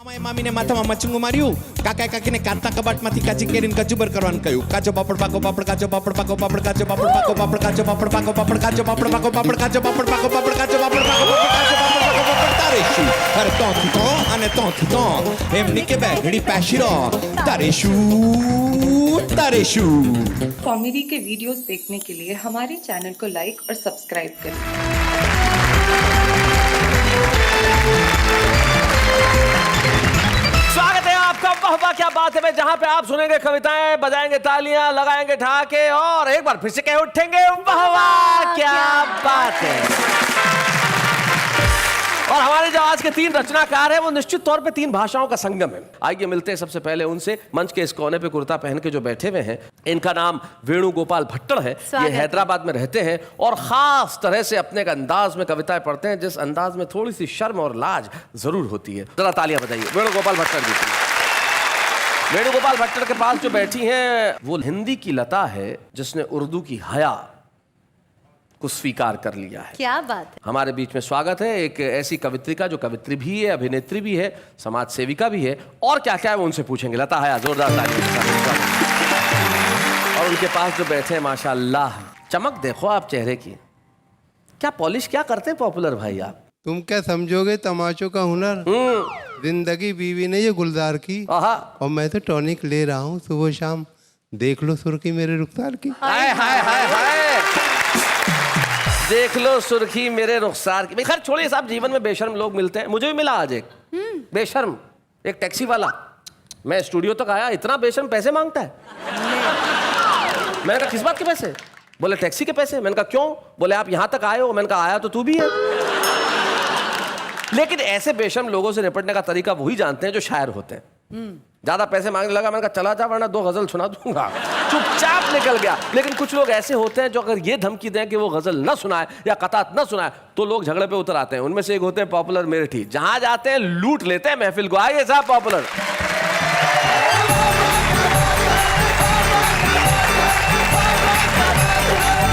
Mamine mata mama cungu mariu, kakek-kakeknya kata kebat mati kacikirin kajuber karuan kayu. Kaco baper pako baper kaco baper pako baper kaco baper pako baper kaco baper pako baper kaco baper pako baper kaco baper pako baper kaco baper pako baper kaco baper pako baper tareshu. Har ton ane ton. Emni ke bagdi pashiro. Tareshu. Comedy के videos देखने के लिए हमारे channel को like और subscribe करें। स्वागत है आपका वाह वाह क्या बात है में, जहां पे आप सुनेंगे कविताएं, बजाएंगे तालियां, लगाएंगे ठहाके और एक बार फिर से कह उठेंगे वाह वाह क्या बात है। और हमारे जो आज के तीन रचनाकार हैं वो निश्चित तौर पे तीन भाषाओं का संगम है। आइए मिलते हैं सबसे पहले उनसे। मंच के इस कोने पे कुर्ता पहन के जो बैठे हुए हैं, इनका नाम वेणुगोपाल भट्टड़ है। ये हैदराबाद में रहते हैं और खास तरह से अपने एक अंदाज में कविताएं पढ़ते हैं, जिस अंदाज में थोड़ी सी शर्म और लाज जरूर होती है। जरा तालियां बजाइए वेणुगोपाल भट्टड़ जी। वेणुगोपाल भट्टड़ के पास जो बैठी हैं वो हिंदी की लता है जिसने उर्दू की हया को स्वीकार कर लिया है। क्या बात है। हमारे बीच में स्वागत है एक ऐसी कवित्री का जो कवित्री भी है, अभिनेत्री भी है, समाज सेविका भी है और क्या क्या है वो उनसे पूछेंगे। लता हया, जोरदार तालियां। और उनके पास जो बैठे हैं माशाल्लाह, चमक देखो आप चेहरे की, क्या पॉलिश क्या करते हैं पॉपुलर भाई आप। तुम क्या समझोगे तमाचों का हुनर, जिंदगी बीवी ने ये गुलजार की और मैं तो टॉनिक ले रहा हूँ सुबह शाम, देख लो सुर्खी मेरे रुखसार की। हाय हाय हाय हाय, देख लो सुर्खी मेरे रुखसार की। खैर छोड़िए साहब, जीवन में बेशर्म लोग मिलते हैं, मुझे भी मिला आज एक बेशर्म, एक टैक्सी वाला। मैं स्टूडियो तक आया, इतना बेशर्म पैसे मांगता है। मैंने कहा किस बात के पैसे? बोले टैक्सी के पैसे। मैंने कहा क्यों? बोले आप यहां तक आए हो। मैंने कहा आया तो तू भी है। लेकिन ऐसे बेशर्म लोगों से निपटने का तरीका वही जानते हैं जो शायर होते हैं। ज्यादा पैसे मांगने लगा, मैंने कहा चला जा वरना 2 गजल सुना दूंगा। चुपचाप निकल गया। लेकिन कुछ लोग ऐसे होते हैं जो अगर ये धमकी दें कि वो गजल न सुनाए या कतात न सुनाए तो लोग झगड़े पे उतर आते हैं। उनमें से एक होते हैं पॉपुलर मेरठी, जहां जाते हैं लूट लेते हैं महफिल को। आइए साहब पॉपुलर।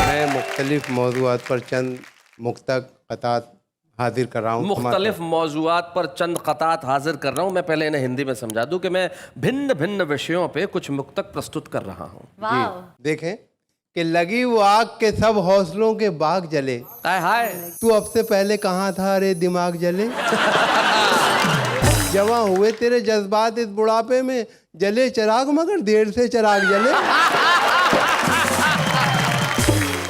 मैं मुख्तलिफ मौज़ूआत पर चंद मुक्तक कतात हाजिर कर रहा हूँ। मुख्तलिफ मौज़ूआत पर चंद कतात हाजिर कर रहा हूँ। मैं पहले इन्हें हिंदी में समझा दूं कि मैं भिन्न भिन्न विषयों पे कुछ मुक्तक प्रस्तुत कर रहा हूँ। देखें कि लगी वो आग के सब हौसलों के बाग जले। हाय हाय, तू अब से पहले कहाँ था रे दिमाग जले। जमा हुए तेरे जज्बात इस बुढ़ापे में, जले चिराग मगर देर से चिराग जले।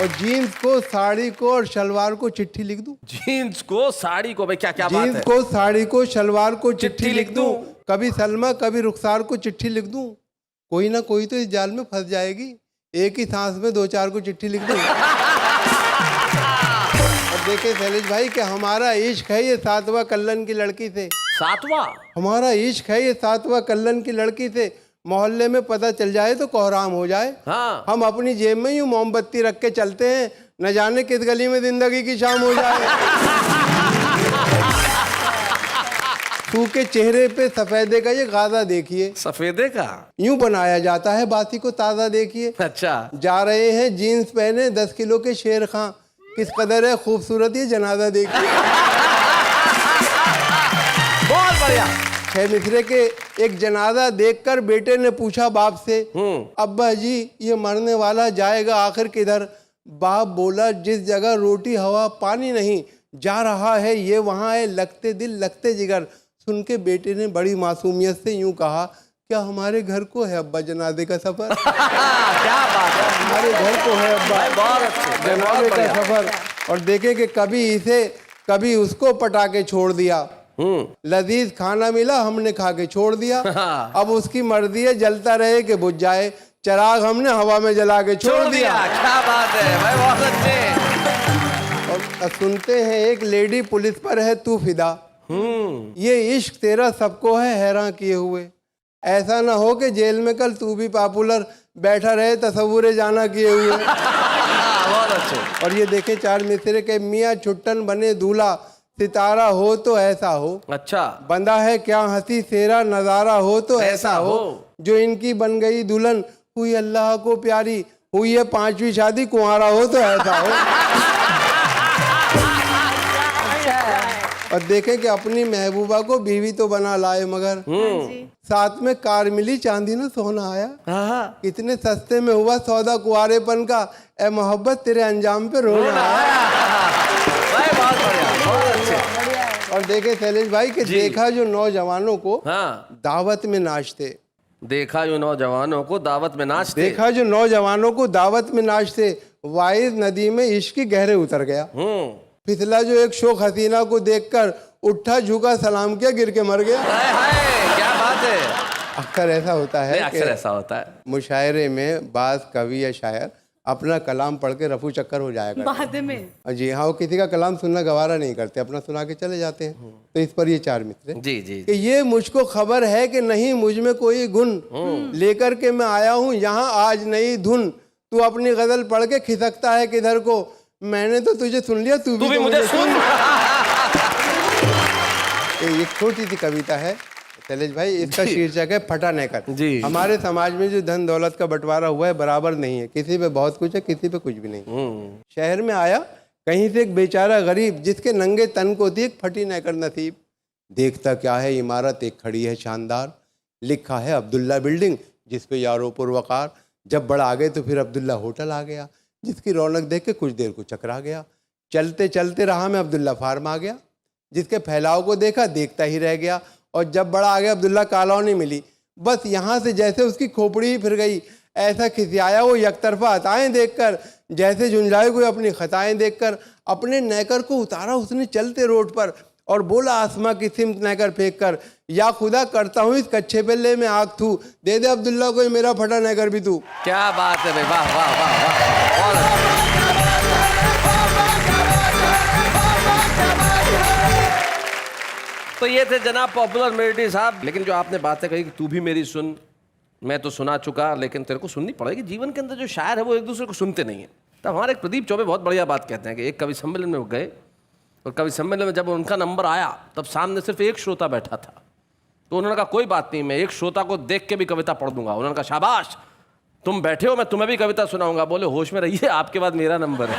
और जीन्स को, साड़ी को और शलवार को चिट्ठी लिख दूं। जीन्स को, साड़ी को, भाई क्या क्या बात है। जीन्स को, साड़ी को, शलवार को चिट्ठी लिख दूं। कभी सलमा कभी रुखसार को चिट्ठी लिख दूं। कोई ना कोई तो इस जाल में फंस जाएगी, एक ही सांस में 2-4 को चिट्ठी लिख दूं। और देखे शैलेश भाई कि हमारा इश्क है ये 7वां कल्लन की लड़की से। 7वां? हमारा इश्क है ये 7वां कल्लन की लड़की से। मोहल्ले में पता चल जाए तो कोहराम हो जाए। हाँ। हम अपनी जेब में यूं मोमबत्ती रख के चलते हैं, न जाने किस गली में जिंदगी की शाम हो जाए। तू के चेहरे पे सफेदे का ये गाजा देखिए। सफेदे का? यूं बनाया जाता है बासी को ताज़ा देखिए। अच्छा। जा रहे हैं जीन्स पहने 10 किलो के शेर खां, किस कदर है खूबसूरत ये जनाजा देखिए। बहुत बढ़िया। 6 मिसरे के एक जनाजा देखकर बेटे ने पूछा बाप से, अब्बा जी ये मरने वाला जाएगा आखिर किधर? बाप बोला जिस जगह रोटी हवा पानी नहीं, जा रहा है ये वहाँ है लगते दिल लगते जिगर। सुन के बेटे ने बड़ी मासूमियत से यूं कहा, क्या हमारे घर को है अब्बा जनाजे का सफर? क्या बात है, हमारे घर को है अब्बा जनाजे का सफर। और देखे कि कभी इसे कभी उसको पटा के छोड़ दिया। लजीज खाना मिला हमने खा के छोड़ दिया। अब उसकी मर्जी है जलता रहे कि बुझ जाए, चिराग हमने हवा में जला के छोड़ दिया। क्या बात है भाई, बहुत अच्छे। और सुनते हैं एक लेडी पुलिस पर है तू फिदा, ये इश्क तेरा सबको है हैरान किए हुए। ऐसा ना हो कि जेल में कल तू भी पॉपुलर बैठा रहे तसव्वुरे जाना किए हुए। बहुत अच्छे। और ये देखे 4 मिसरे के मियाँ छुट्टन बने दूल्हा, सितारा हो तो ऐसा हो। अच्छा। बंदा है क्या हंसी सेरा नजारा हो तो ऐसा हो। जो इनकी बन गई दुल्हन हुई अल्लाह को प्यारी, हुई है 5वीं शादी कुंवारा हो तो ऐसा हो। और देखें कि अपनी महबूबा को बीवी तो बना लाए मगर साथ में कार मिली चांदी न सोना आया। कितने सस्ते में हुआ सौदा कुआरेपन का, ए मोहब्बत तेरे अंजाम पे रोना आया। बहुत बढ़िया, बहुत अच्छे। और देखे शैलेश भाई कि देखा जो नौजवानों को दावत में नाचते, देखा जो नौजवानों को दावत में नाचते, देखा जो नौजवानों को दावत में नाचते, वाइज नदी में इश्क की गहरे उतर गया। फिसला जो एक शोक हसीना को देखकर, उठा झुका सलाम किया गिर के मर गया। क्या बात है। अक्सर ऐसा होता है, अक्सर ऐसा होता है मुशायरे में बाज कवि या शायर अपना कलाम पढ़ के रफू चक्कर हो जाएगा बाद में। जी हाँ, वो किसी का कलाम सुनना गवारा नहीं करते, अपना सुना के चले जाते हैं। तो इस पर ये चार मित्र जी जी कि ये मुझको खबर है कि नहीं मुझ में कोई गुण, लेकर के मैं आया हूँ यहाँ आज नई धुन। तू अपनी गजल पढ़ के खिसकता है किधर को, मैंने तो तुझे सुन लिया, तू भी तो मुझे सुन। एक छोटी सी कविता है शैलेश भाई, इसका शीर्षक है फटा नेकर। जी। हमारे समाज में जो धन दौलत का बंटवारा हुआ है बराबर नहीं है, किसी पे बहुत कुछ है, किसी पे कुछ भी नहीं। शहर में आया कहीं से एक बेचारा गरीब, जिसके नंगे तन को थी एक फटी नेकर नसीब। देखता क्या है इमारत एक खड़ी है शानदार, लिखा है अब्दुल्ला बिल्डिंग जिस पे यारो पुरवकार। जब बढ़ आ गए तो फिर अब्दुल्ला होटल आ गया, जिसकी रौनक देख के कुछ देर को चकरा गया। चलते चलते राह में अब्दुल्ला फार्म आ गया, जिसके फैलाव को देखा देखता ही रह गया। और जब बड़ा आ गया अब्दुल्ला कॉलोनी मिली, बस यहाँ से जैसे उसकी खोपड़ी ही फिर गई। ऐसा खिसियाया वो यकतरफा अताएं देखकर, जैसे झुंझलाए कोई अपनी खताएं देखकर। अपने नेकर को उतारा उसने चलते रोड पर, और बोला आसमां की सिमत नेकर फेंक कर, या खुदा करता हूँ इस कच्चे पेले में आग थू, दे दे अब्दुल्ला को मेरा फटा नेकर भी तू। क्या बात है भाई, वाह वाह वाह वाह। तो ये थे जनाब पॉपुलर मेलोडी साहब। लेकिन जो आपने बातें कही कि तू भी मेरी सुन, मैं तो सुना चुका, लेकिन तेरे को सुननी पड़ेगी। जीवन के अंदर जो शायर है वो एक दूसरे को सुनते नहीं है। तब हमारे एक प्रदीप चौबे बहुत बढ़िया बात कहते हैं कि एक कवि सम्मेलन में गए, और कवि सम्मेलन में जब उनका नंबर आया तब सामने सिर्फ एक श्रोता बैठा था। तो उन्होंने कहा कोई बात नहीं, मैं एक श्रोता को देख के भी कविता पढ़ दूंगा। उन्होंने कहा शाबाश, तुम बैठे हो, मैं तुम्हें भी कविता सुनाऊंगा। बोले होश में रहिए, आपके बाद मेरा नंबर है।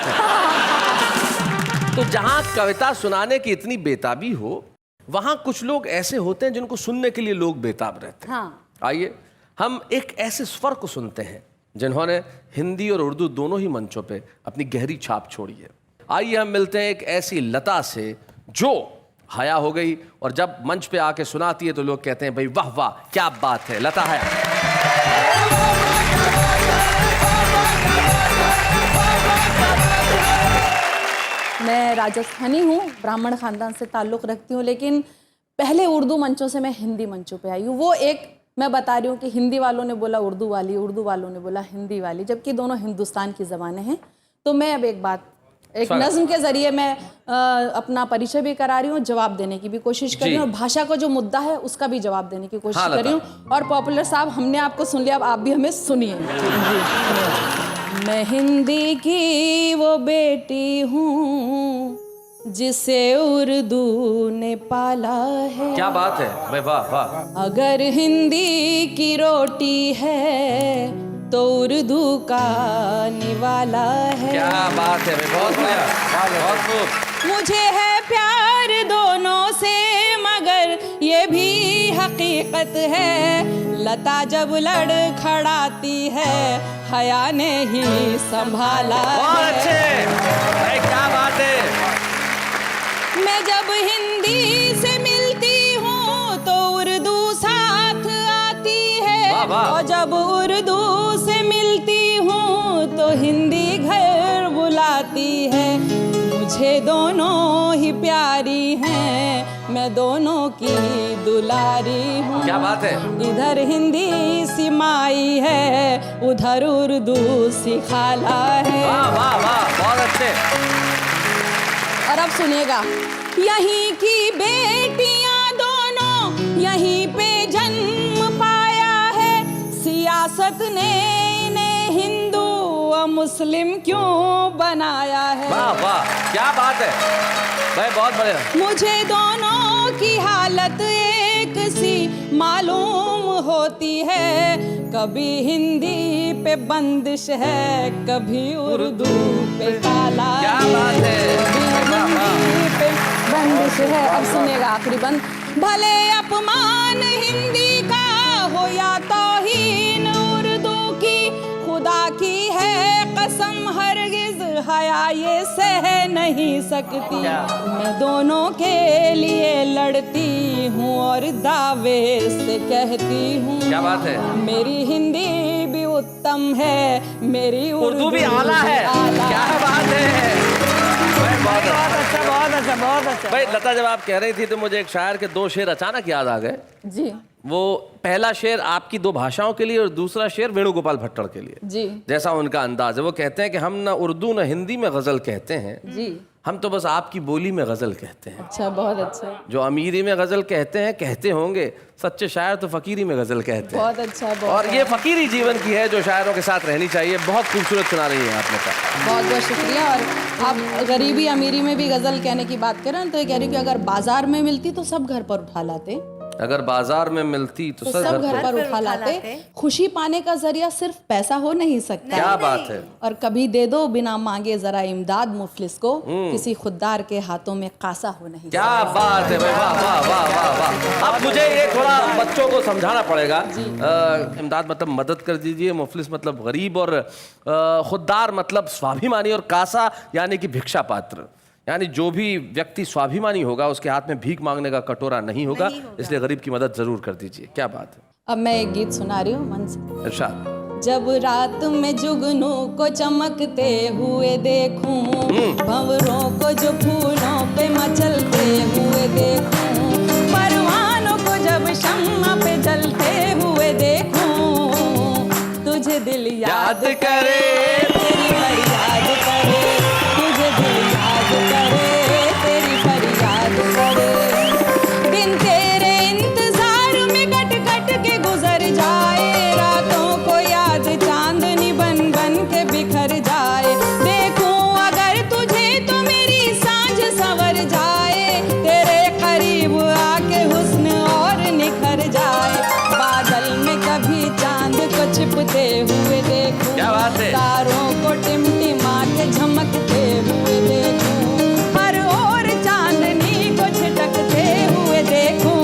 तो जहां कविता सुनाने की इतनी बेताबी हो, वहां कुछ लोग ऐसे होते हैं जिनको सुनने के लिए लोग बेताब रहते हैं। आइए हम एक ऐसे स्वर को सुनते हैं जिन्होंने हिंदी और उर्दू दोनों ही मंचों पे अपनी गहरी छाप छोड़ी है। आइए हम मिलते हैं एक ऐसी लता से जो हया हो गई, और जब मंच पे आके सुनाती है तो लोग कहते हैं भाई वाह वाह क्या बात है, लता हया। मैं राजस्थानी हूँ, ब्राह्मण खानदान से ताल्लुक़ रखती हूँ, लेकिन पहले उर्दू मंचों से मैं हिंदी मंचों पे आई हूँ। वो एक मैं बता रही हूँ कि हिंदी वालों ने बोला उर्दू वाली, उर्दू वालों ने बोला हिंदी वाली, जबकि दोनों हिंदुस्तान की ज़बानें हैं। तो मैं अब एक नज़्म के ज़रिए मैं अपना परिचय भी करा रही हूँ, जवाब देने की भी कोशिश कर रही हूँ, और भाषा का जो मुद्दा है उसका भी जवाब देने की कोशिश कर रही हूँ। और पॉपुलर साहब, हमने आपको सुन लिया, अब आप भी हमें सुनिए। मैं हिंदी की वो बेटी हूँ जिसे उर्दू ने पाला है। क्या बात है भाई, वाह वाह। अगर हिंदी की रोटी है तो उर्दू का निवाला है। क्या बात है भाई, बहुत बढ़िया, बहुत खूब। मुझे है प्यार दोनों से मगर ये भी हकीकत है, लता जब लड़खड़ाती है हया ने ही संभाला है। बहुत अच्छे भाई, क्या बात है। मैं जब हिंदी से मिलती हूँ तो उर्दू साथ आती है, वाह वाह। और जब उर्दू से मिलती हूँ तो हिंदी घर बुलाती है। मुझे दोनों ही प्यारी हैं, मैं दोनों की दुलारी हूँ। क्या बात है। इधर हिंदी सी माई है, उधर उर्दू सी खाला है। वाह वाह वाह, बहुत अच्छे। और अब सुनिएगा, यहीं की बेटियां दोनों यहीं पे जन्म पाया है, सियासत ने इन्हें हिंदू और मुस्लिम क्यों बनाया है। वाह वाह, क्या बात है भाई, बहुत बढ़िया। मुझे दोनों की हालत एक सी मालूम होती है, कभी हिंदी पे बंदिश है, कभी उर्दू पे ताला है। क्या बात है। कभी हिंदी पे बंदिश है, अब सुनेगा आखिरी बंद। भले अपमान हिंदी का हो या तौहीन उर्दू की, खुदा की है कसम हरगिज हया ये सह नहीं सकती। मैं दोनों के लिए लड़ती हूँ और दावे से कहती हूँ, क्या बात है, मेरी हिंदी भी उत्तम है, मेरी उर्दू भी आला है। क्या बात है, बहुत अच्छा, बहुत अच्छा, बहुत अच्छा। भाई लता, जब आप कह रही थी तो मुझे एक शायर के 2 शेर अचानक याद आ गए जी। वो पहला शेर आपकी 2 भाषाओं के लिए और दूसरा शेर वेणुगोपाल भट्टड़ के लिए। जी जैसा उनका अंदाज है, वो कहते हैं कि हम ना उर्दू ना हिंदी में गजल कहते हैं, जी। हम तो बस आपकी बोली में गजल कहते हैं। अच्छा, बहुत अच्छा, जो अमीरी में गजल कहते हैं कहते होंगे, सच्चे शायर तो फकीरी में गजल कहते हैं। बहुत अच्छा, बहुत और ये फकीरी जीवन की है जो शायरों के साथ रहनी चाहिए। बहुत खूबसूरत सुना रही है आपने कहा। बहुत बहुत शुक्रिया। और आप गरीबी अमीरी में भी गजल कहने की बात करें तो ये कह रही हूँ कि अगर बाजार में मिलती तो सब घर पर उठा लाते, अगर बाजार में मिलती तो सब सब घर पर उठा लाते। खुशी पाने का जरिया सिर्फ पैसा हो नहीं सकता। क्या बात है। और कभी दे दो बिना मांगे जरा इमदाद मुफलिस को, किसी खुददार के हाथों में कासा हो नहीं सकता। क्या बात है भाई, वाह वाह वाह वाह वाह। अब मुझे ये थोड़ा बच्चों को समझाना पड़ेगा। इमदाद मतलब मदद कर दीजिए, मुफलिस मतलब गरीब, और खुददार मतलब स्वाभिमानी, और कासा यानी कि भिक्षा पात्र, यानी जो भी व्यक्ति स्वाभिमानी होगा उसके हाथ में भीख मांगने का कटोरा नहीं होगा, इसलिए गरीब की मदद जरूर कर दीजिए। क्या बात है। अब मैं एक गीत सुना रही हूँ मन से। इरशाद। जब रात में जुगनू को चमकते हुए देखूं, भंवरों को जो फूलों पे मचलते हुए देखूं, परवानों को जब शम्मा पे जलते हुए देखूं, तुझे दिल याद करे, तेरी फरियाद करे, तुझे दिल याद करे, तेरी फरियाद करे। दिन तेरे इंतजार में कट कट के गुजर जाए, रातों को याद चांदनी बन बन के बिखर जाए। देखूं अगर तुझे तो मेरी सांझ संवर जाए, तेरे करीब आके हुस्न और निखर जाए। बादल में कभी चांद को छिपते हुए देखूं, क्या बात है। तारों को टिमटिमा के झमकते हुए देखूं, हर ओर चांदनी को छिटकते हुए देखूं,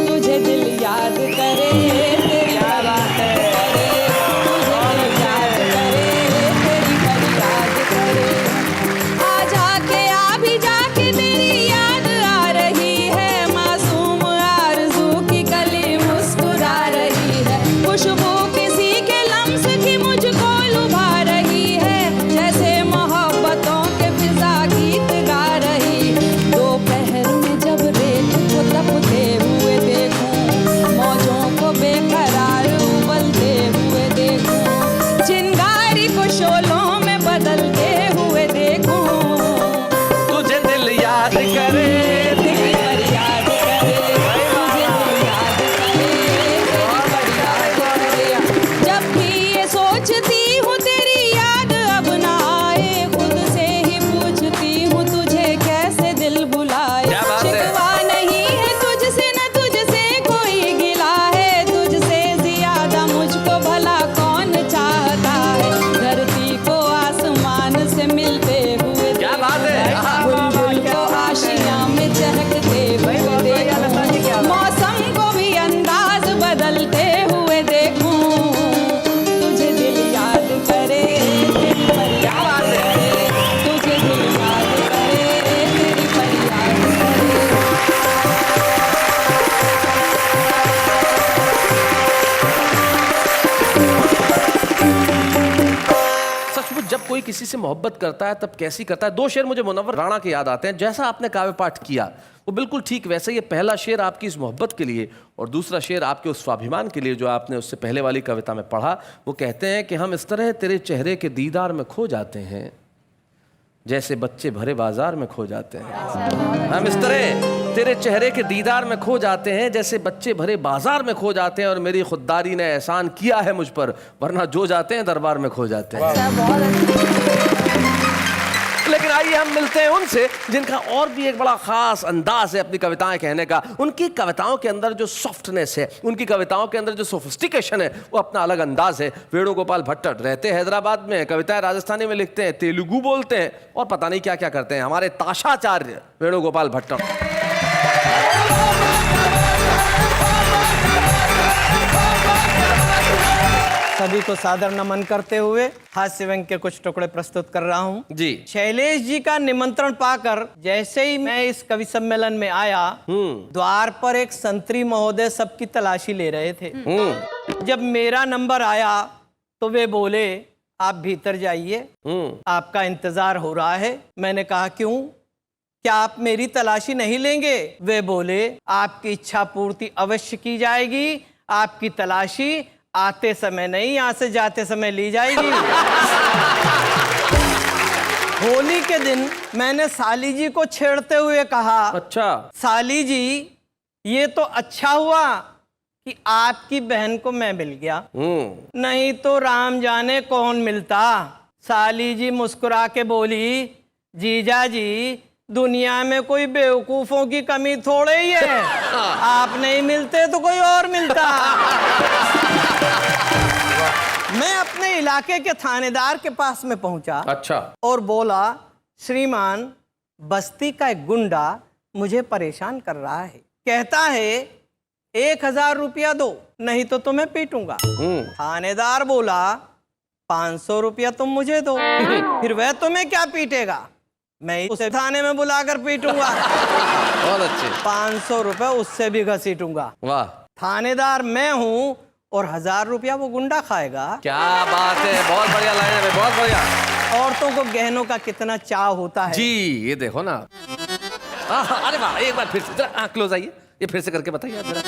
तुझे दिल याद करे, तेरी फरियाद करे, तुझे दिल याद करे, तेरी फरियाद करे। आ जाके आ भी जाके तेरी याद आ रही है, मासूम आरज़ू की कली मुस्कुरा रही है, खुशबू किसी के लम्स की मुझको लुभा रही है, जैसे मोहब्बतों के फिजा गीत गा रही। दोपहर में जब रेत को तपते हुए देखूं, मौजों को बेकरार उबलते हुए देखूं, चिंगारी को शोलों में बदलते हुए देखूं, तुझे दिल याद करे, तेरी फरियाद करे, तुझे दिल याद करे, तेरी फरियाद करे। जब भी ये सोचती हूँ तेरी याद अब ना आए, खुद से ही पूछती हूँ तुझे कैसे दिल बुलाए। क्या बात है। शिकवा नहीं है तुझसे न तुझसे कोई गिला है, तुझसे ज्यादा मुझको भला कौन चाहता है। धरती को आसमान से मिलते हुए क्या बात है। बुलबुल को आशियाँ में चहकते हुए देखूं, मौसम को भी अंदाज बदलते हुए देखूं, तुझे दिल याद करे, तेरी फरियाद करे, तुझे दिल याद करे, तेरी फरियाद करे। सचमुच जब कोई किसी से मोहब्बत करता है तब कैसी करता है। 2 शेर मुझे मुनव्वर राणा के याद आते हैं। जैसा आपने काव्य पाठ किया वो बिल्कुल ठीक वैसे, ये पहला शेर आपकी इस मोहब्बत के लिए और दूसरा शेर आपके उस स्वाभिमान के लिए जो आपने उससे पहले वाली कविता में पढ़ा। वो कहते हैं कि हम इस तरह तेरे चेहरे के दीदार में खो जाते हैं जैसे बच्चे भरे बाजार में खो जाते हैं। हम इस तरह तेरे चेहरे के दीदार में खो जाते हैं जैसे बच्चे भरे बाजार में खो जाते हैं, और मेरी खुददारी ने एहसान किया है मुझ पर, वरना जो जाते हैं दरबार में खो जाते हैं। लेकिन आइए हम मिलते हैं उनसे जिनका और भी एक बड़ा खास अंदाज है अपनी कविताएं कहने का। उनकी कविताओं के अंदर जो सॉफ्टनेस है, उनकी कविताओं के अंदर जो सोफिस्टिकेशन है, वो अपना अलग अंदाज है। वेणुगोपाल भट्टर रहते हैदराबाद में, कविताएं राजस्थानी में लिखते हैं, तेलुगु बोलते हैं और पता नहीं क्या क्या करते हैं। हमारे ताशाचार्य वेणुगोपाल भट्टर। सभी को सादर नमन करते हुए हास्य व्यंग के कुछ टुकड़े प्रस्तुत कर रहा हूँ जी। शैलेश जी का निमंत्रण पाकर जैसे ही मैं इस कवि सम्मेलन में आया, द्वार पर एक संतरी महोदय सबकी तलाशी ले रहे थे। जब मेरा नंबर आया तो वे बोले, आप भीतर जाइए, आपका इंतजार हो रहा है। मैंने कहा क्यों, क्या आप मेरी तलाशी नहीं लेंगे? वे बोले, आपकी इच्छा पूर्ति अवश्य की जाएगी, आपकी तलाशी आते समय नहीं, यहाँ से जाते समय ली जाएगी। होली के दिन मैंने साली जी को छेड़ते हुए कहा, अच्छा साली जी, ये तो अच्छा हुआ कि आपकी बहन को मैं मिल गया, नहीं तो राम जाने कौन मिलता। साली जी मुस्कुरा के बोली, जीजा जी, दुनिया में कोई बेवकूफों की कमी थोड़े ही है, आप नहीं मिलते तो कोई और मिलता। मैं अपने इलाके के थानेदार के पास में पहुंचा, अच्छा, और बोला, श्रीमान, बस्ती का एक गुंडा मुझे परेशान कर रहा है, कहता है 1000 रुपया दो नहीं तो तुम्हें पीटूंगा। थानेदार बोला, 500 रुपया तुम मुझे दो, फिर वह तुम्हें क्या पीटेगा, मैं उसे थाने में बुलाकर पीटूंगा। बहुत अच्छे। 500 रुपए उससे भी घसीटूंगा। वाह। थानेदार मैं हूँ और 1000 रुपया वो गुंडा खाएगा। क्या बात है, बहुत बढ़िया लाइन है, बहुत बढ़िया। औरतों को गहनों का कितना चाह होता है। जी, ये देखो ना। अरे वाह, एक बार फिर से जरा क्लोज आइए, ये फिर से करके बताइए जरा।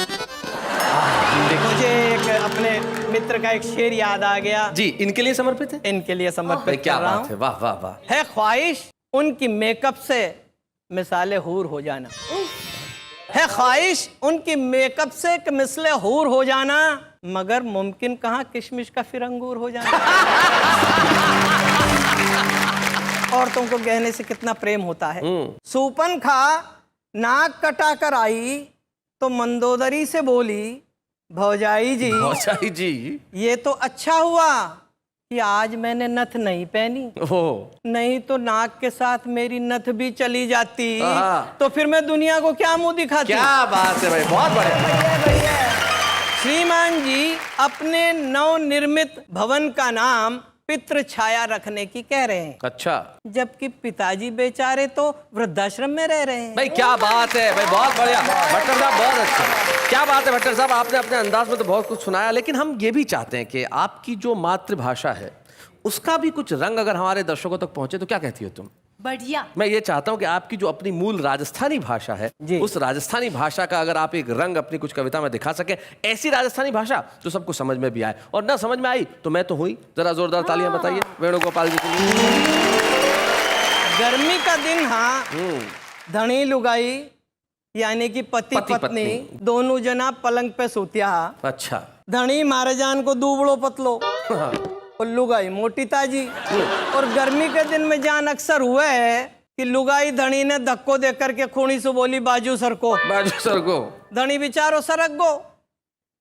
मुझे एक अपने मित्र का एक शेर याद आ गया। जी, इनके लिए समर्पित है? इनके लिए समर्पित। क्या बात है, वाह वाह वाह। है ख्वाहिश उनकी मेकअप से मिसाले हूर हो जाना, है ख्वाहिश उनकी मेकअप से मिसले हूर हो जाना, मगर मुमकिन कहाँ किशमिश का फिर अंगूर हो जाना। औरतों को गहने से कितना प्रेम होता है। सूपन खा नाक कटा कर आई तो मंदोदरी से बोली, भौजाई जी, ये तो अच्छा हुआ कि आज मैंने नथ नहीं पहनी, नहीं तो नाक के साथ मेरी नथ भी चली जाती तो फिर मैं दुनिया को क्या मुंह दिखाती। क्या बात है भाई, बहुत बढ़िया। श्रीमान जी अपने नवनिर्मित भवन का नाम पितृ छाया रखने की कह रहे हैं। अच्छा। जबकि पिताजी बेचारे तो वृद्धाश्रम में रह रहे हैं। भाई क्या बात है भाई, बहुत बढ़िया भट्टर साहब, बहुत अच्छा। क्या बात है भट्टर साहब, आपने अपने अंदाज में तो बहुत कुछ सुनाया, लेकिन हम ये भी चाहते हैं कि आपकी जो मातृभाषा है उसका भी कुछ रंग अगर हमारे दर्शकों तक पहुंचे तो क्या कहती हो तुम? बढ़िया। मैं ये चाहता हूं कि आपकी जो अपनी मूल राजस्थानी भाषा है, उस राजस्थानी भाषा का अगर आप एक रंग अपनी कुछ कविता में दिखा सके, ऐसी राजस्थानी भाषा जो सबको समझ में भी आए, और ना समझ में आई तो मैं तो हुई। जरा जोरदार तालियां बताइए वेणुगोपाल जी के लिए। गर्मी का दिन, हाँ, धनी लुगाई यानी कि पति पत्नी दोनों जना पलंग पे सोतिया। अच्छा। धनी महाराजान को दूबड़ो पतलो और लुगाई मोटी ताजी। और गर्मी के दिन में जान अक्सर हुआ है कि लुगाई धनी ने धक्को दे करके खूनी से बोली, बाजू सरको, बाजू सरको। धनी बिचारो सरक गो।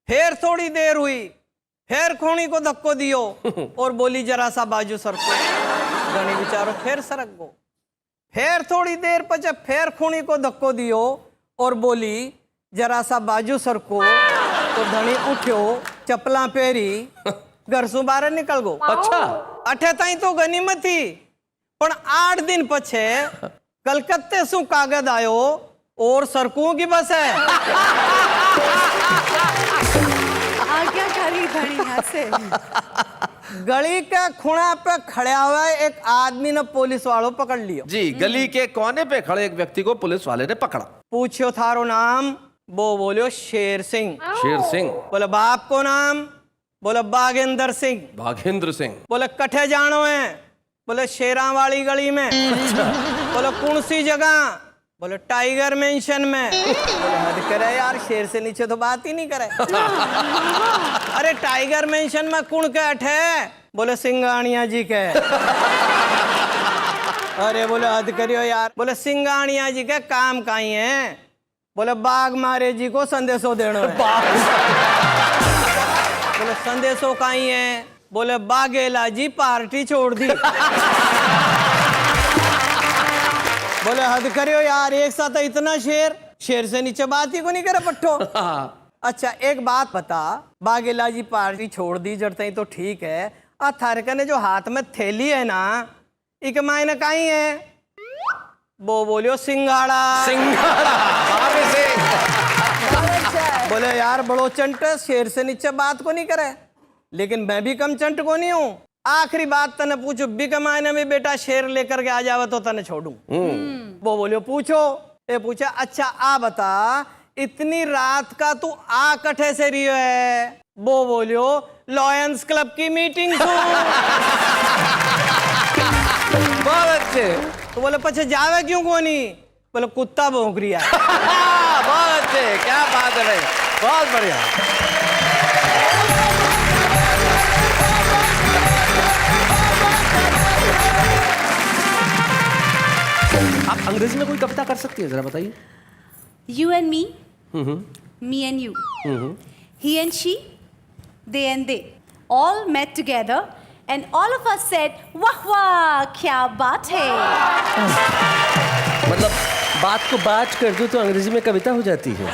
फिर थोड़ी देर हुई, फिर खूनी को धक्को दियो और बोली, जरा सा बाजू सरको। धनी बिचारो फिर सरक गो। फिर थोड़ी देर पचे फिर खूनी को धक्को दियो और बोली, जरा सा बाजू सरको। तो धनी उठ्यो, चपला पेरी, घर से बाहर निकल गो। अच्छा। अठे ताई तो गनीमत थी, पण 8 दिन पछे कलकत्ते से कागज आयो और सरकुओं की बस है। आज्ञा करी धनी हंसे। गली के खुणा पे खड़ा हुआ एक आदमी ने पुलिस वालों पकड़ लियो। जी, गली के कोने पे खड़े एक व्यक्ति को पुलिस वाले ने पकड़ा। पूछो थारो नाम? वो बोलियो शेर सिंह। शेर सिंह। बोले बाप को नाम? बोले बागेंद्र सिंह। बागेंद्र सिंह। बोले कठे जानो है? बोले शेरा वाली गली में। बोले कौन सी जगह? बोले टाइगर मेंशन में। बोले हद करे यार, शेर से नीचे तो बात ही नहीं करे। अरे टाइगर मेंशन में कौन के अठे? बोले सिंगानिया जी के। अरे बोले हद करियो यार। बोले सिंगानिया जी के काम काई है? बोले बाघ मारे जी को संदेशो देनो है। बोले संदेशो काई है? बोले बाघेला जी पार्टी छोड़ दी। बोले हद करियो यार, एक साथ इतना शेर, शेर से नीचे बात ही को नहीं करे पट्टो। अच्छा एक बात बता, बाघेला जी पार्टी छोड़ दी जड़ते ही तो ठीक है, आ थारका ने जो हाथ में थैली है ना, इक मायने काई है? वो बोलियो सिंघाड़ा। सिंघाड़ा बोले यार बड़ो चंट, शेर से नीचे बात को नहीं करे, लेकिन मैं भी कम चंट को नहीं हूँ। आखिरी बात तने पूछो, बिक मायने में बेटा शेर लेकर के आ जावे तो तने छोड़ू। वो बोलियो पूछो। ये पूछा, अच्छा आ बता, इतनी रात का तू आ कठे से रियो है? वो बोलियो लॉयंस क्लब की मीटिंग थी। बहुत अच्छे। तो बोले पछे जावे क्यों को नहीं? बोले कुत्ता भौंक रिया। बहुत अच्छे, क्या बात है भाई, बहुत बढ़िया। आप अंग्रेजी में कोई कविता कर सकती है, जरा बताइए। You and me, me and you, he and she, they and they, all met together, and all of us said, "Wah wah, क्या बात है?" मतलब बात को बात कर दो तो अंग्रेजी में कविता हो जाती है,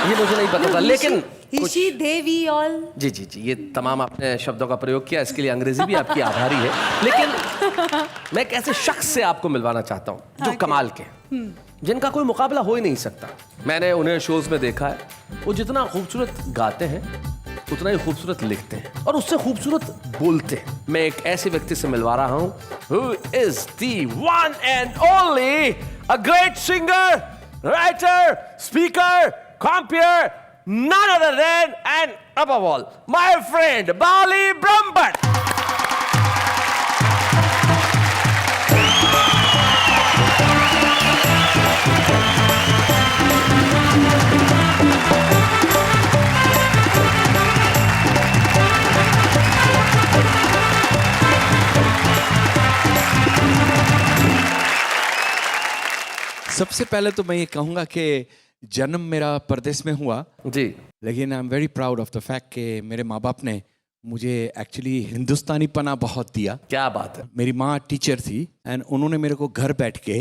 ये मुझे नहीं पता था। लेकिन He, she, they, we all. जी जी जी, ये तमाम आपने शब्दों का प्रयोग किया, इसके लिए अंग्रेजी भी आपकी आभारी है। लेकिन मैं एक ऐसे शख्स से आपको मिलवाना चाहता हूँ जो कमाल के, जिनका कोई मुकाबला हो ही नहीं सकता। मैंने उन्हें शोज में देखा है, वो जितना खूबसूरत गाते हैं उतना ही खूबसूरत लिखते हैं और उससे खूबसूरत बोलते हैं। मैं एक ऐसे व्यक्ति से मिलवा रहा हूँ, who is the one and only a great singer, writer, speaker, compeer, none other than and above all my friend Bali Brahmbhatt. सबसे पहले तो मैं ये कहूँगा कि जन्म मेरा परदेश में हुआ जी, लेकिन I am very proud of the fact कि मेरे माँ बाप ने मुझे एक्चुअली हिंदुस्तानी पना बहुत दिया। क्या बात है। मेरी माँ टीचर थी एंड उन्होंने मेरे को घर बैठ के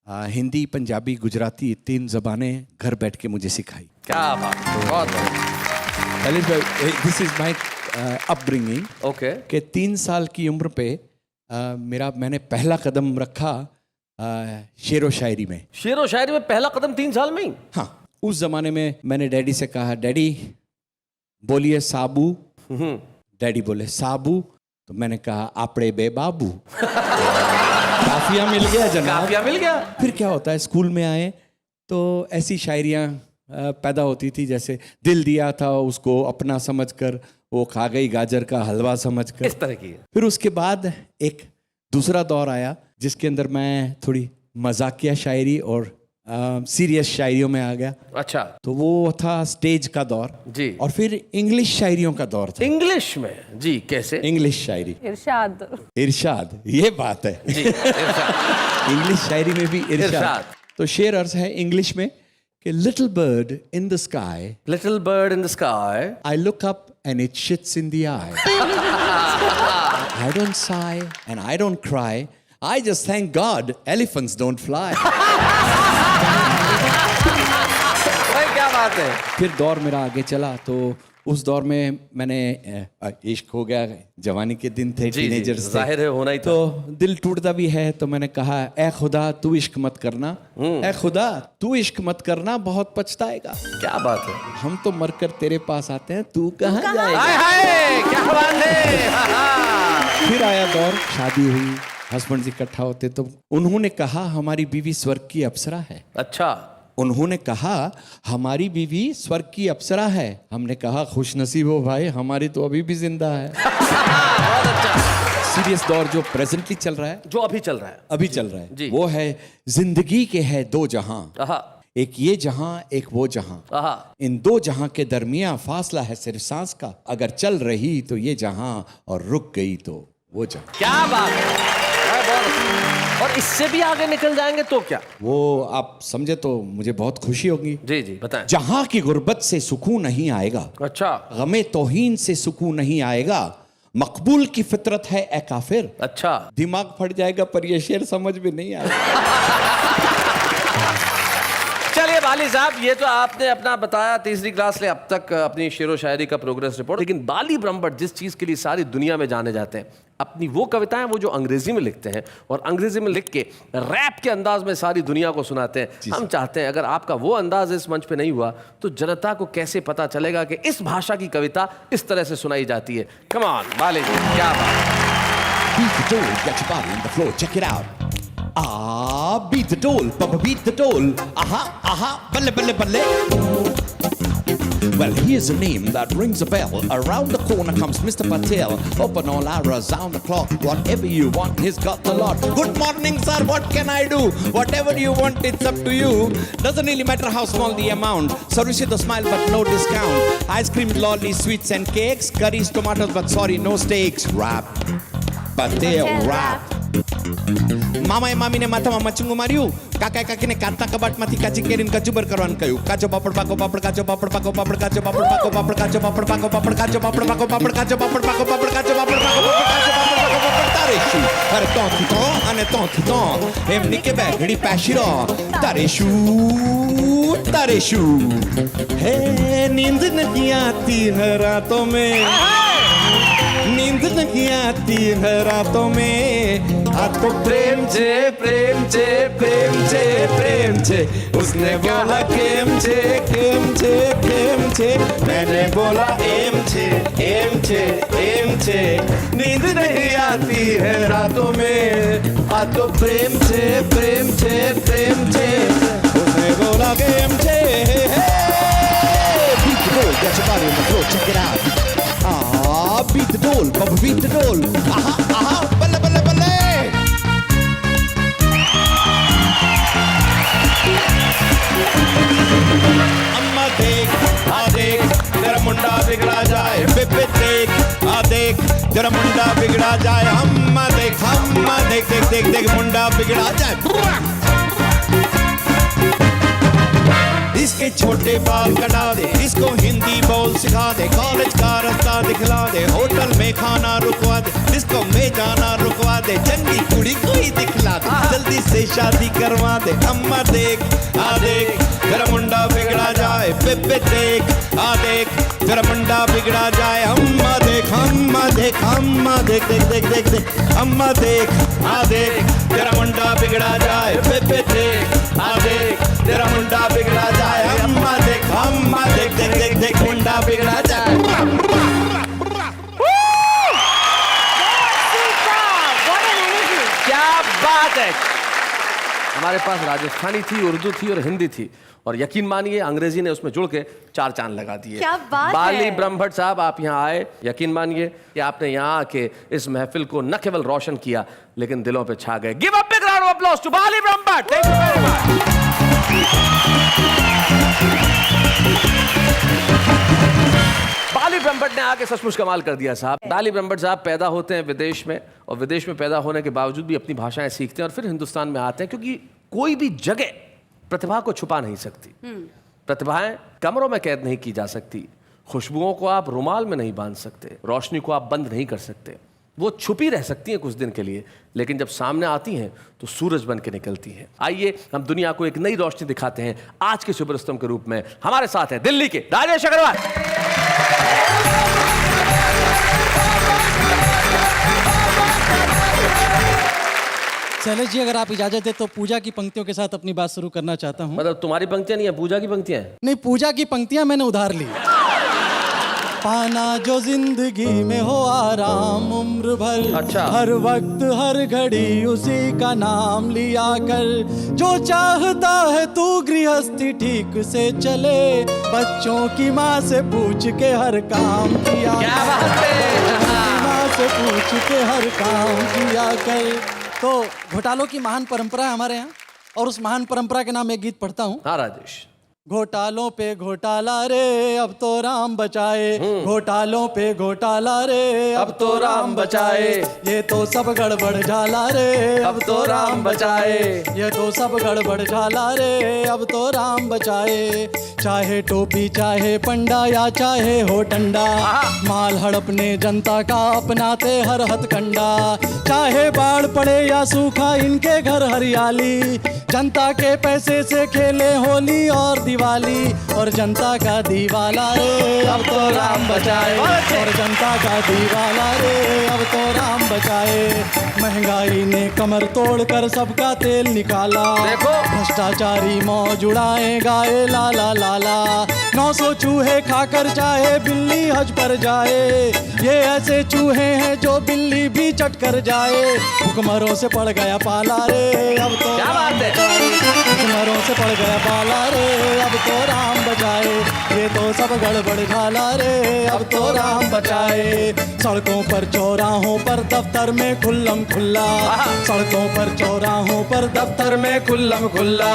हिंदी, पंजाबी, गुजराती 3 ज़बानें घर बैठ के मुझे सिखाई। क्या बात है, बहुत बढ़िया। This is my upbringing. Okay. कि 3 साल की उम्र पे मैंने पहला कदम रखा शेर व शायरी में। शेर व शायरी में पहला कदम 3 साल में ही? हाँ, उस जमाने में मैंने डैडी से कहा, डैडी बोलिए साबू। डैडी बोले साबू, तो मैंने कहा आपड़े बे बाबू। काफिया मिल गया जनाब, काफिया मिल गया। फिर क्या होता है, स्कूल में आए तो ऐसी शायरियाँ पैदा होती थी, जैसे दिल दिया था उसको अपना समझकर, वो खा गई गाजर का हलवा समझकर, इस तरह की। फिर उसके बाद एक दूसरा दौर आया जिसके अंदर मैं थोड़ी मजाकिया शायरी और सीरियस शायरियों में आ गया। अच्छा। तो वो था स्टेज का दौर जी। और फिर इंग्लिश शायरियों का दौर था। इंग्लिश में? जी, कैसे? इंग्लिश शायरी, इरशाद। इरशाद, ये बात है जी, इरशाद। इंग्लिश शायरी में भी इरशाद। इरशाद। तो शेर अर्ज है इंग्लिश में कि little bird in the sky, little bird in the sky, I look up and it shits in the eye. I don't sigh and I don't cry. I just thank God elephants don't fly. भाई क्या बात है। फिर दौर मेरा आगे चला, तो उस दौर में मैंने इश्क हो गया, जवानी के दिन थे, टीनेजर्स थे, जाहिर है होना ही था। तो दिल टूटता भी है, तो मैंने कहा ए खुदा तू इश्क मत करना, ए खुदा तू इश्क मत करना, बहुत पछताएगा। क्या बात है। हम तो मरकर तेरे पास आते हैं, तू कहाँ जाएगा। हाय हाय, क्या बात है। फिर आया दौर, शादी हुई, हस्बैंड जी इकट्ठा होते, तो उन्होंने कहा हमारी बीवी स्वर्ग की अप्सरा है। अच्छा। उन्होंने कहा हमारी बीवी स्वर्ग की अप्सरा है। हमने कहा खुश नसीब हो भाई, हमारी तो अभी भी जिंदा है। बहुत अच्छा। सीरियस दौर जो प्रेजेंटली चल रहा है, जो अभी चल रहा है, अभी चल रहा जी। है, वो है जिंदगी के है 2 जहां, आहा, एक ये जहां एक वो जहां, आहा। इन 2 जहां के दरमियां फासला है सिर्फ सांस का, अगर चल रही तो ये जहां और रुक गई तो वो जहां। क्या बात है। और इससे भी आगे निकल जाएंगे तो क्या? वो आप समझे तो मुझे बहुत खुशी होगी। जी जी बताएं। जहां की गुर्बत से सुकून नहीं आएगा, अच्छा गमे तौहीन से सुकून नहीं आएगा, मकबूल की फितरत है ए काफिर। अच्छा दिमाग फट जाएगा पर ये शेर समझ में नहीं आएगा। चलिए बाली साहब, ये तो आपने अपना बताया तीसरी क्लास से अब तक अपनी शेरो शायरी का प्रोग्रेस रिपोर्ट, लेकिन बाली ब्रह्मभट्ट जिस चीज के लिए सारी दुनिया में जाने जाते हैं, अपनी वो कविताएं वो जो अंग्रेजी में लिखते हैं और अंग्रेजी में लिख के रैप के अंदाज में सारी दुनिया को सुनाते हैं। हम चाहते हैं अगर आपका वो अंदाज इस मंच पे नहीं हुआ तो जनता को कैसे पता चलेगा कि इस भाषा की कविता इस तरह से सुनाई जाती है। कम ऑन बाली जी, क्या बात। Beat the dole, get your body on the floor, check it out. Ah, beat the dole, Papa beat the dole. Aha, aha, balle, balle, balle. Well, here's a name that rings a bell. Around the corner comes Mr. Patel. Open all hours round the clock. Whatever you want, he's got a lot. Good morning, sir. What can I do? Whatever you want, it's up to you. Doesn't really matter how small the amount. Service with a smile, but no discount. Ice cream, lollies, sweets and cakes. Curries, tomatoes, but sorry, no steaks. Rap. Patel rap. Mama and mami ne mata mama cungu mariu. Kakak kakak ne kata kabat mati kaci kerin kaju berkaruan kayu. Kajo papar pako papar kajo papar pako papar kajo papar pako papar kajo papar pako papar kajo papar pako papar kajo papar pako papar kajo papar pako papar kajo papar pako papar tareshu. Are ton ane ton. Emni ke bagdi pashiro. Tareshu. Hey, नींद नहीं आती है रातों में. नींद नहीं आती है रातों में. तो प्रेम छे उसने बोला केम छे मैंने बोला एम छे नींद नहीं आती है रातों में. तो प्रेम छे उसने बोला केम छे. Beat the dole, get your body on the floor, check it out. Ah, beat the dole, Papa beat the dole. Aha, aha, balle, balle, balle. अम्मा देख, तेरा मुंडा बिगड़ा जाए. बेबे देख, तेरा मुंडा बिगड़ा जाए. अम्मा देख, मुंडा बिगड़ा जाए. इसके छोटे बाल कटा दे, इसको हिंदी बोल सिखा दे. कॉलेज का रास्ता दिखला दे, होटल में खाना रुकवा दे, इसको में जाना रुकवा दे. चंगी कुड़ी कोई दिखला दे, जल्दी से शादी करवा दे. अम्मा देख, तेरा मुंडा बिगड़ा जाए. बेबे देख, तेरा मुंडा बिगड़ा जाए. अम्मा देख, अम्मा देख. अम्मा देख, तेरा मुंडा बिगड़ा जाए. बेबे देख, तेरा मुंडा बिगड़ा जाए. अम्मा देख, मुंडा बिगड़ा जाए. क्या बात है। हमारे पास राजस्थानी थी, उर्दू थी और हिंदी थी, और यकीन मानिए अंग्रेजी ने उसमें जुड़ के 4 चांद लगा दिए. क्या बात बाली है। ब्रह्मभट्ट साहब, आप यहाँ आए, यकीन मानिए कि आपने यहाँ आके इस महफिल को न केवल रोशन किया लेकिन दिलों पे छा गए. Give a big round of applause to Bali Brahmbhatt. Thank you very much. Bali Brahmbhatt ने आके सचमुच कमाल कर दिया साहब. बाली ब्रह्मभट्ट साहब पैदा होते हैं विदेश में, और विदेश में पैदा होने के बावजूद भी अपनी भाषाएं सीखते हैं और फिर हिंदुस्तान में आते हैं, क्योंकि कोई भी जगह प्रतिभा को छुपा नहीं सकती. प्रतिभाएं कमरों में कैद नहीं की जा सकती. खुशबुओं को आप रुमाल में नहीं बांध सकते, रोशनी को आप बंद नहीं कर सकते. वो छुपी रह सकती हैं कुछ दिन के लिए, लेकिन जब सामने आती हैं तो सूरज बन के निकलती हैं. आइए हम दुनिया को एक नई रोशनी दिखाते हैं. आज के सुपरस्टार के रूप में हमारे साथ हैं दिल्ली के राजेश अग्रवाल. शैलेश जी, अगर आप इजाजत दे तो पूजा की पंक्तियों के साथ अपनी बात शुरू करना चाहता हूँ. मतलब तुम्हारी पंक्तियां नहीं है, पूजा की पंक्तियां हैं? नहीं, पूजा की पंक्तियां मैंने उधार ली. पाना जो जिंदगी में हो आराम उम्र भर, अच्छा। हर वक्त हर घड़ी उसी का नाम लिया कर. जो चाहता है तू गृहस्थी ठीक से चले, बच्चों की माँ से पूछ के हर काम किया क्या बात है। माँ से पूछ के हर काम किया कर. तो घोटालों की महान परंपरा है हमारे यहाँ, और उस महान परंपरा के नाम एक गीत पढ़ता हूँ. हाँ राजेश. घोटालों पे घोटाला रे अब तो राम बचाए, घोटालों पे घोटाला रे अब तो राम बचाए, ये तो सब गड़बड़ झाला रे अब तो राम बचाए, ये तो सब गड़बड़ झाला रे अब तो राम बचाए। चाहे टोपी चाहे पंडा या चाहे हो टंडा, माल हड़पने जनता का अपनाते हर हथकंडा। चाहे बाढ़ पड़े या सूखा इनके घर हरियाली, जनता के पैसे से खेले होली और दिवाली, और जनता का दीवाला रे अब तो राम बचाए, और जनता का दीवाला रे अब तो राम बचाए। महंगाई ने कमर तोड़कर सबका तेल निकाला, भ्रष्टाचारी मौज उड़ाए गाए लाला लाला। 900 चूहे खाकर चाहे बिल्ली हज पर जाए, ये ऐसे चूहे हैं जो बिल्ली भी चट कर जाए। हुक्मरों से पड़ गया पाला रे अब तो राम बचाए, हुक्मरों से पड़ गया पाला रे अब तो राम बचाए, ये तो सब गड़बड़ झाला रे अब तो राम बचाए। सड़कों पर चौराहों पर दफ्तर में खुल्लम खुल्ला, सड़कों पर चौराहों पर दफ्तर में खुल्लम खुल्ला।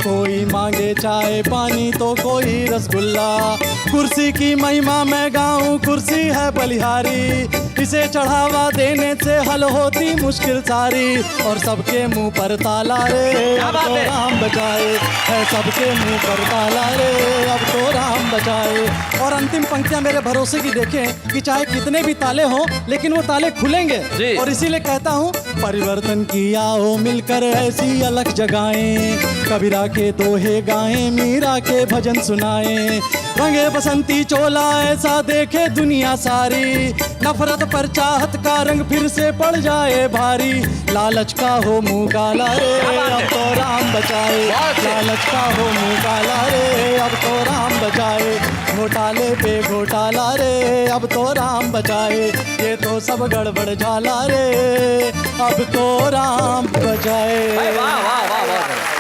कोई मांगे चाय पानी तो कोई रसगुल्ला, कुर्सी की महिमा मैं गाऊं कुर्सी है बलिहारी, इसे चढ़ावा देने से हल होती मुश्किल सारी, और सबके मुंह पर ताला रे अब तो राम बचाए, है सबके मुंह पर ताला रे अब तो राम बचाए। और अंतिम पंक्तियां मेरे भरोसे की देखें कि चाहे कितने भी ताले हों लेकिन वो ताले खुलेंगे, और इसीलिए कहता हूँ परिवर्तन की आओ मिलकर ऐसी अलख जगाएं, कबीरा के दोहे गाएं मीरा के भजन सुनाएं। रंगे बसंती चोला ऐसा देखे दुनिया सारी, नफरत पर चाहत का रंग फिर से पड़ जाए भारी। लालच का हो मुंह काला रे अब तो राम बचाए, लालच का हो मुंह काला रे अब तो राम बचाए। घोटाले पे घोटाला रे अब तो राम बचाए, ये तो सब गड़बड़ झाला रे अब तो राम बचाए। वाह वाह वाह वाह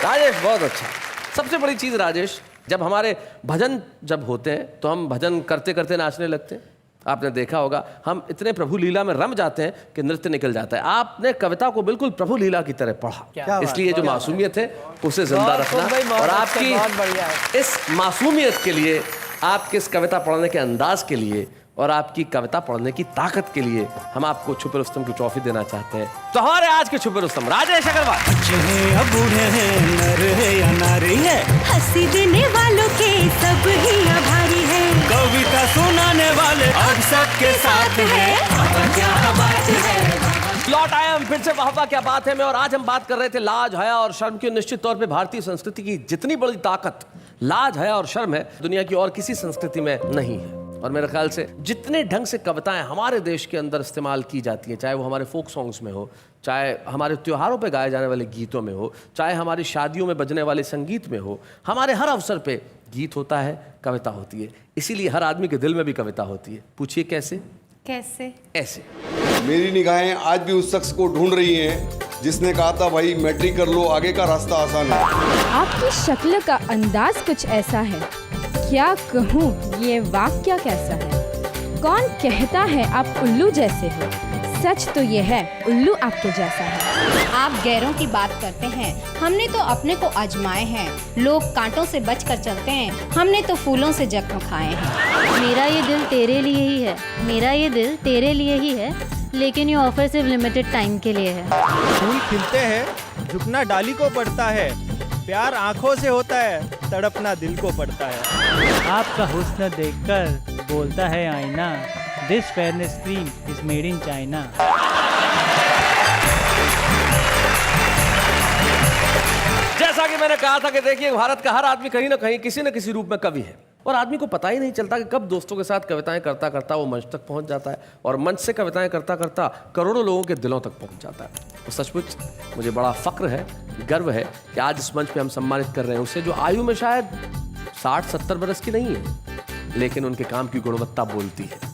राजेश, बहुत अच्छा। सबसे बड़ी चीज राजेश, जब हमारे भजन जब होते हैं तो हम भजन करते करते नाचने लगते हैं। आपने देखा होगा हम इतने प्रभु लीला में रम जाते हैं कि नृत्य निकल जाता है। आपने कविता को बिल्कुल प्रभु लीला की तरह पढ़ा, इसलिए जो मासूमियत है उसे जिंदा रखना, और आपकी इस मासूमियत के लिए, आपके इस कविता पढ़ने के अंदाज के लिए और आपकी कविता पढ़ने की ताकत के लिए हम आपको छुपे रुस्तम की ट्रॉफी देना चाहते हैं। तो हमारे आज के छुपे रुस्तम राजेश अग्रवाल। अच्छे हैं या बूढ़े हैं, नर है या नारी है, हंसी देने वालों के सब ही आभारी है, कविता सुनाने वाले अब सबके साथ है। क्या बात है। लौट आए हम फिर से, वाह क्या बात है में, और आज हम बात कर रहे थे लाज, हया और शर्म की। निश्चित तौर पे भारतीय संस्कृति की जितनी बड़ी ताकत लाज, हया और शर्म है, दुनिया की और किसी संस्कृति में नहीं है। और मेरे ख्याल से जितने ढंग से कविताएं हमारे देश के अंदर इस्तेमाल की जाती हैं, चाहे वो हमारे फोक सॉन्ग्स में हो, चाहे हमारे त्योहारों पे गाए जाने वाले गीतों में हो, चाहे हमारी शादियों में बजने वाले संगीत में हो, हमारे हर अवसर पे गीत होता है, कविता होती है। इसीलिए हर आदमी के दिल में भी कविता होती है। पूछिए कैसे? कैसे? ऐसे। मेरी निगाहें आज भी उस शख्स को ढूंढ रही हैं जिसने कहा था भाई मैट्रिक कर लो, आगे का रास्ता आसान है। आपकी शक्ल का अंदाज कुछ ऐसा है, क्या कहूँ ये वाक्य कैसा है। कौन कहता है आप उल्लू जैसे हो, सच तो ये है उल्लू आपके जैसा है। आप गैरों की बात करते हैं, हमने तो अपने को आजमाए हैं। लोग कांटों से बचकर चलते हैं, हमने तो फूलों से जख्म खाए हैं। मेरा ये दिल तेरे लिए ही है, मेरा ये दिल तेरे लिए ही है, लेकिन ये ऑफर सिर्फ लिमिटेड टाइम के लिए है। फूल खिलते हैं, झुकना डाली को पड़ता है, प्यार आंखों से होता है, तड़पना दिल को पड़ता है। आपका हुस्न देखकर बोलता है आईना, this fairness cream is made in China. जैसा कि मैंने कहा था कि देखिए भारत का हर आदमी कहीं ना कहीं किसी न किसी रूप में कवि है, और आदमी को पता ही नहीं चलता कि कब दोस्तों के साथ कविताएं करता करता वो मंच तक पहुंच जाता है, और मंच से कविताएं करता करता करोड़ों लोगों के दिलों तक पहुंच जाता है। तो सचमुच मुझे बड़ा फक्र है, गर्व है कि आज इस मंच पे हम सम्मानित कर रहे हैं उसे, जो आयु में शायद 60-70 बरस की नहीं है, लेकिन उनके काम की गुणवत्ता बोलती है।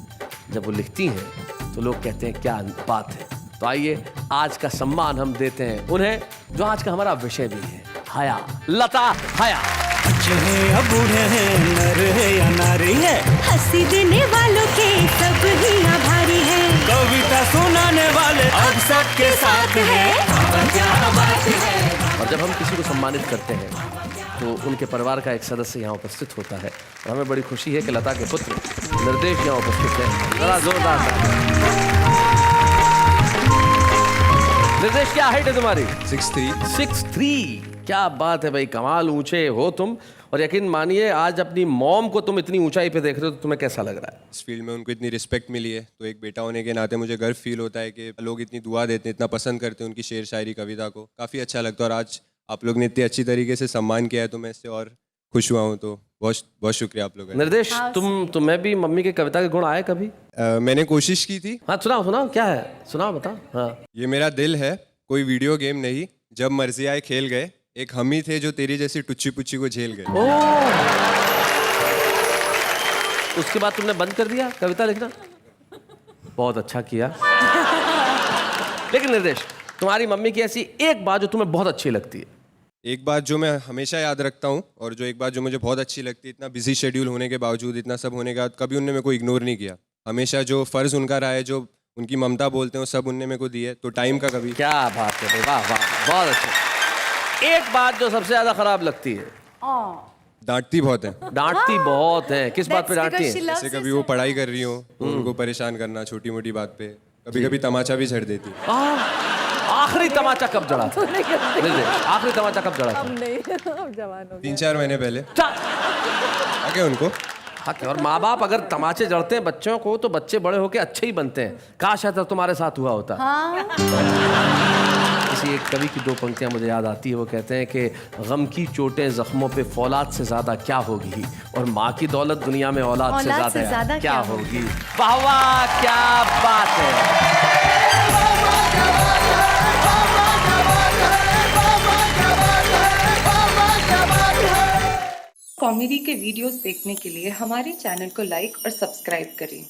जब वो लिखती हैं तो लोग कहते हैं क्या बात है। तो आइए आज का सम्मान हम देते हैं उन्हें, जो आज का हमारा विषय भी है, हया, लता हया। अच्छे हैं या बूढ़े हैं, नर है या नारी है, हंसी देने वालों के सब ही आभारी है, कविता सुनाने वाले अब सबके साथ है। क्या बात है। और जब हम किसी को सम्मानित करते हैं तो उनके परिवार का एक सदस्य यहाँ उपस्थित होता है और हमें बड़ी खुशी है कि लता के पुत्र निर्देश यहाँ उपस्थित है। जरा जोरदार निर्देश, क्या हाइट है तुम्हारी? 6'3". क्या बात है भाई, कमाल ऊंचे हो तुम। और यकीन मानिए आज अपनी मॉम को तुम इतनी ऊंचाई पे देख रहे हो तो तुम्हें कैसा लग रहा है? इस फील्ड में उनको इतनी रिस्पेक्ट मिली है तो एक बेटा होने के नाते मुझे गर्व फील होता है कि लोग इतनी दुआ देते हैं, इतना पसंद करते हैं उनकी शेर शायरी कविता को। काफ़ी अच्छा लगता है और आज आप लोग ने इतनी अच्छी तरीके से सम्मान किया है तो मैं इससे और खुश हुआ हूँ। तो बहुत बहुत शुक्रिया आप लोगों का। निर्देश, तुम्हें भी मम्मी के कविता के गुण आए कभी? मैंने कोशिश की थी। हाँ सुनाओ, क्या है सुनाओ, बताओ। हाँ, ये मेरा दिल है कोई वीडियो गेम नहीं, जब मर्जी आए खेल गए, एक हम ही थे जो तेरी जैसी टुच्ची पुच्ची को झेल गए। उसके बाद तुमने बंद कर दिया कविता लिखना? बहुत अच्छा किया। लेकिन निर्देश, तुम्हारी मम्मी की ऐसी एक बात जो तुम्हें बहुत अच्छी लगती है? एक बात जो मैं हमेशा याद रखता हूँ और जो एक बात जो मुझे बहुत अच्छी लगती है, इतना बिजी शेड्यूल होने के बावजूद, इतना सब होने के बाद कभी उनने मेरे को इग्नोर नहीं किया। हमेशा जो फ़र्ज़ उनका रहा है, जो उनकी ममता बोलते हैं, वो सब उनने मेरे को दी है। तो टाइम का कभी। क्या बात है भाई, वाह वाह, बहुत अच्छा। एक बात जो सबसे ज्यादा खराब लगती है? डांटती बहुत है। डांटती बहुत है, किस बात पे डांटती है? जैसे कभी वो पढ़ाई कर रही हो उनको परेशान करना छोटी मोटी बात पे, कभी कभी तमाचा भी झड़ देती। आखिरी तमाचा कब जड़ा था? आखिरी तमाचा कब जड़ा था? 3-4 महीने पहले। आगे उनको। और माँ बाप अगर तमाचे जड़ते हैं बच्चों को तो बच्चे बड़े होके अच्छे ही बनते हैं। काश ऐसा तुम्हारे साथ हुआ होता। किसी एक कवि की 2 पंक्तियां मुझे याद आती है, वो कहते हैं कि गम की चोटें जख्मों पे फौलाद से ज्यादा क्या होगी, और माँ की दौलत दुनिया में औलाद से ज्यादा क्या होगी। वाह वाह, क्या बात है। कॉमेडी के वीडियोस देखने के लिए हमारे चैनल को लाइक और सब्सक्राइब करें।